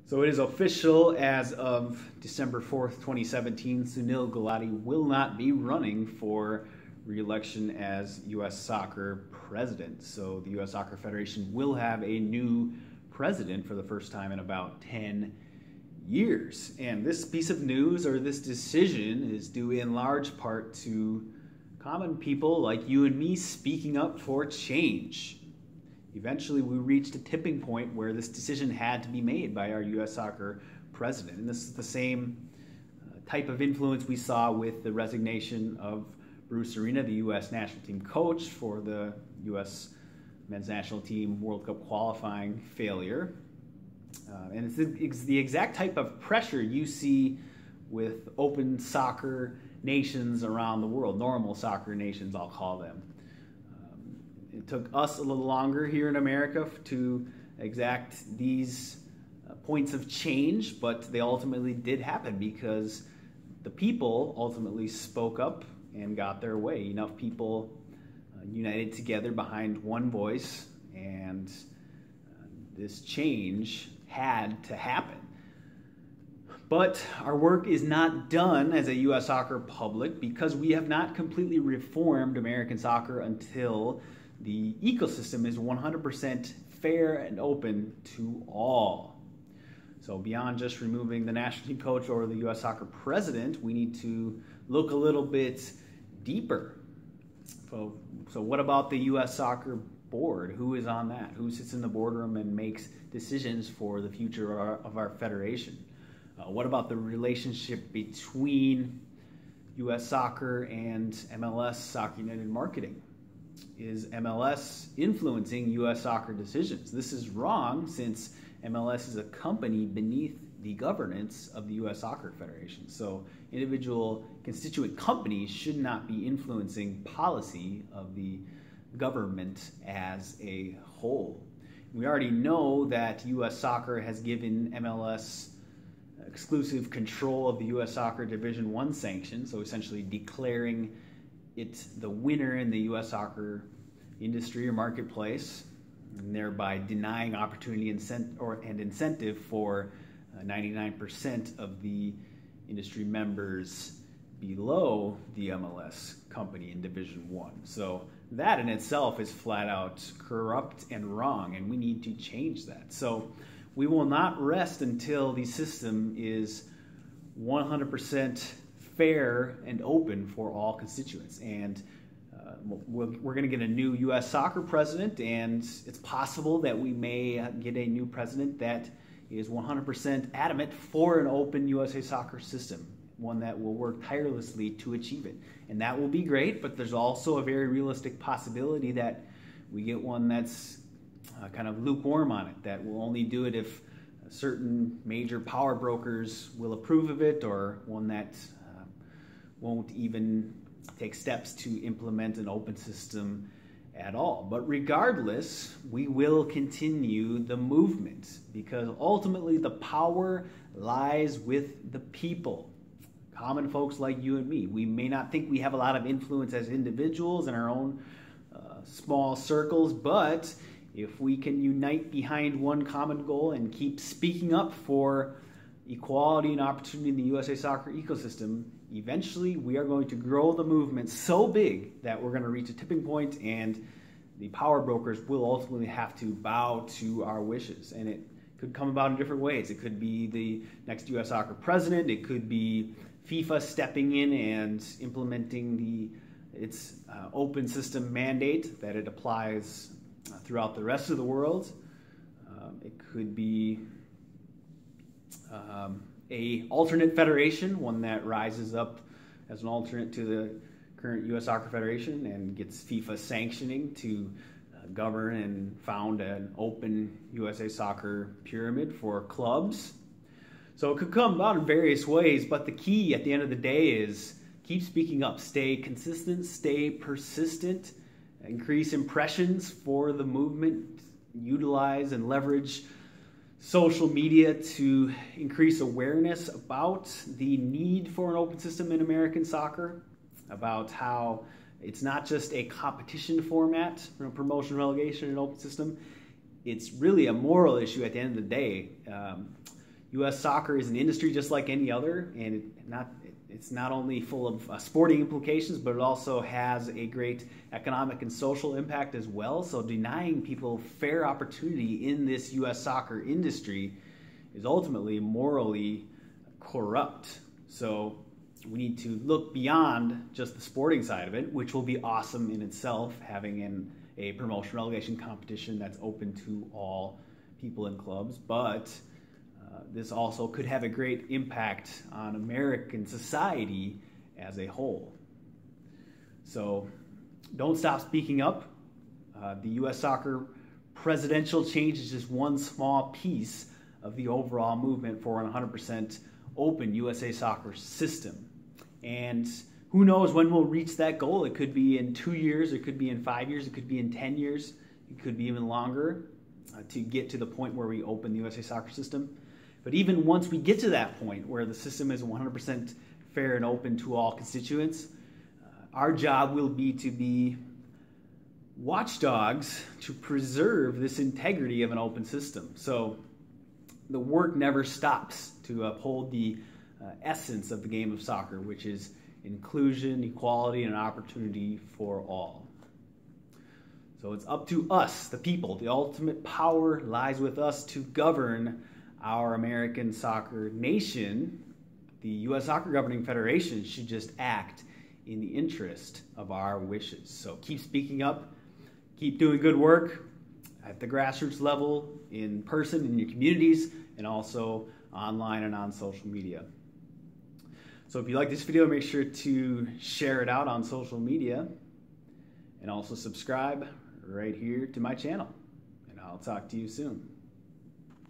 So it is official as of December 4th, 2017, Sunil Gulati will not be running for re-election as U.S. Soccer president. So the U.S. Soccer Federation will have a new president for the first time in about 10 years. And this piece of news, or this decision, is due in large part to common people like you and me speaking up for change. Eventually, we reached a tipping point where this decision had to be made by our U.S. Soccer president. And this is the same type of influence we saw with the resignation of Bruce Arena, the U.S. national team coach, for the U.S. men's national team World Cup qualifying failure. And it's the exact type of pressure you see with open soccer nations around the world, normal soccer nations, I'll call them. It took us a little longer here in America to exact these points of change, but they ultimately did happen because the people ultimately spoke up and got their way. Enough people united together behind one voice, and this change had to happen. But our work is not done as a U.S. soccer public because we have not completely reformed American soccer until the ecosystem is 100% fair and open to all. So beyond just removing the national team coach or the U.S. soccer president, we need to look a little bit deeper. So what about the U.S. soccer board? Who is on that? Who sits in the boardroom and makes decisions for the future of our federation? What about the relationship between U.S. soccer and MLS, Soccer United Marketing? Is MLS influencing U.S. soccer decisions? This is wrong, since MLS is a company beneath the governance of the U.S. Soccer Federation. So individual constituent companies should not be influencing policy of the government as a whole. We already know that U.S. Soccer has given MLS exclusive control of the U.S. Soccer Division I sanction, so essentially declaring it's the winner in the U.S. soccer industry or marketplace, and thereby denying opportunity and incentive for 99% of the industry members below the MLS company in Division I. So that in itself is flat out corrupt and wrong, and we need to change that. So we will not rest until the system is 100% fair and open for all constituents. And we're going to get a new U.S. soccer president, and it's possible that we may get a new president that is 100% adamant for an open USA soccer system, one that will work tirelessly to achieve it. And that will be great, but there's also a very realistic possibility that we get one that's kind of lukewarm on it, that will only do it if certain major power brokers will approve of it, or one that won't even take steps to implement an open system at all. But regardless, we will continue the movement, because ultimately the power lies with the people. Common folks like you and me. We may not think we have a lot of influence as individuals in our own small circles, but if we can unite behind one common goal and keep speaking up for equality and opportunity in the USA soccer ecosystem, eventually we are going to grow the movement so big that we're going to reach a tipping point, and the power brokers will ultimately have to bow to our wishes. And it could come about in different ways. It could be the next U.S. soccer president. It could be FIFA stepping in and implementing its open system mandate that it applies throughout the rest of the world. It could be a alternate federation, one that rises up as an alternate to the current U.S. Soccer Federation and gets FIFA sanctioning to govern and found an open USA soccer pyramid for clubs. So it could come about in various ways, but the key at the end of the day is keep speaking up, stay consistent, stay persistent, increase impressions for the movement, utilize and leverage social media to increase awareness about the need for an open system in American soccer, about how it's not just a competition format, promotion, relegation, and open system. It's really a moral issue at the end of the day. U.S. soccer is an industry just like any other, and it's not only full of sporting implications, but it also has a great economic and social impact as well. So denying people fair opportunity in this U.S. soccer industry is ultimately morally corrupt. So we need to look beyond just the sporting side of it, which will be awesome in itself, having a promotion relegation competition that's open to all people and clubs. But this also could have a great impact on American society as a whole. So don't stop speaking up. The U.S. soccer presidential change is just one small piece of the overall movement for an 100% open USA soccer system. And who knows when we'll reach that goal. It could be in 2 years, it could be in 5 years, it could be in 10 years, it could be even longer to get to the point where we open the USA soccer system. But even once we get to that point where the system is 100% fair and open to all constituents, our job will be to be watchdogs to preserve this integrity of an open system. So the work never stops to uphold the essence of the game of soccer, which is inclusion, equality, and opportunity for all. So it's up to us, the people. The ultimate power lies with us to govern our American soccer nation. The U.S. Soccer Governing Federation should just act in the interest of our wishes. So keep speaking up, keep doing good work at the grassroots level, in person, in your communities, and also online and on social media. So if you like this video, make sure to share it out on social media, and also subscribe right here to my channel. And I'll talk to you soon.